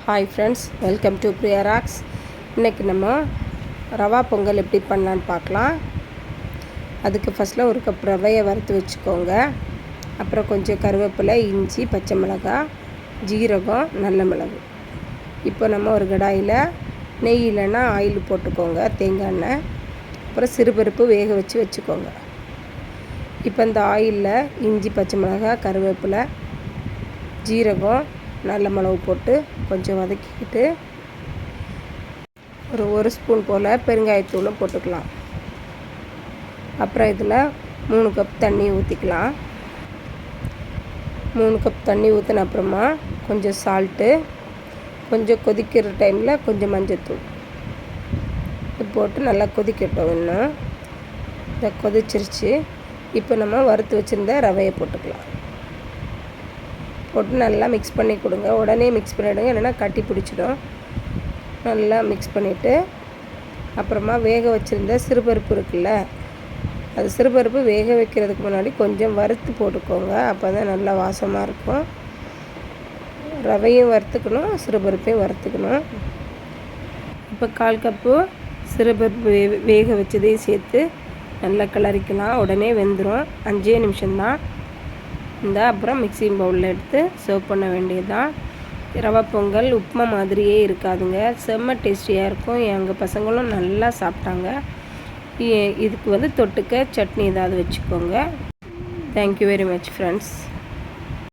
Hi friends, welcome to Priya rocks. இன்றைக்கி நம்ம ரவா பொங்கல் எப்படி பண்ணலான்னு பார்க்கலாம். அதுக்கு ஃபஸ்ட்டில் ஒரு கப் ரவையை வறுத்து வச்சுக்கோங்க. அப்புறம் கொஞ்சம் கருவேப்பிலை, இஞ்சி, பச்சை மிளகாய், ஜீரகம், நல்ல மிளகு. இப்போ நம்ம ஒரு கடாயில் நெய் இல்லைன்னா ஆயில் போட்டுக்கோங்க, தேங்காய் எண்ணெய். அப்புறம் சிறுபருப்பு வேக வச்சு வச்சுக்கோங்க. இப்போ இந்த ஆயிலில் இஞ்சி, பச்சை மிளகாய், கருவேப்பிலை, ஜீரகம், நல்ல மிளகு போட்டு கொஞ்சம் வதக்கிக்கிட்டு ஒரு ஸ்பூன் போல் பெருங்காயத்தூளும் போட்டுக்கலாம். அப்புறம் இதில் 3 கப் தண்ணி ஊற்றிக்கலாம். 3 கப் தண்ணி ஊற்றின அப்புறமா கொஞ்சம் சால்ட்டு, கொஞ்சம் கொதிக்கிற டைமில் கொஞ்சம் மஞ்சத்தூள் போட்டு நல்லா கொதிக்கட்டும். இன்னும் இதை கொதிச்சிருச்சு. இப்போ நம்ம வறுத்து வச்சுருந்த ரவையை போட்டுக்கலாம். போட்டு நல்லா மிக்ஸ் பண்ணி கொடுங்க. உடனே மிக்ஸ் பண்ணிவிடுங்க, இல்லைன்னா கட்டி பிடிச்சிடும். நல்லா மிக்ஸ் பண்ணிவிட்டு அப்புறமா வேக வச்சுருந்த சிறுபருப்பு இருக்குல்ல, அது சிறுபருப்பு வேக வைக்கிறதுக்கு முன்னாடி கொஞ்சம் வறுத்து போட்டுக்கோங்க. அப்போ தான் நல்லா வாசமாக இருக்கும். ரவையும் வறுத்துக்கணும், சிறுபருப்பையும் வறுத்துக்கணும். இப்போ 1/4 கப்பு சிறுபருப்பு வேக வச்சதையும் சேர்த்து நல்லா கிளறிக்கலாம். உடனே வெந்துடும், 5 நிமிஷம்தான். அப்புறம் மிக்சிங் பவுலில் எடுத்து சர்வ் பண்ண வேண்டியது தான். ரவா பொங்கல் உப்புமா மாதிரியே இருக்காதுங்க, செம்ம டேஸ்டியாக இருக்கும். எங்கள் பசங்களும் நல்லா சாப்பிட்டாங்க. இதுக்கு தொட்டுக்க சட்னி ஏதாவது வச்சுக்கோங்க. Thank you very much friends.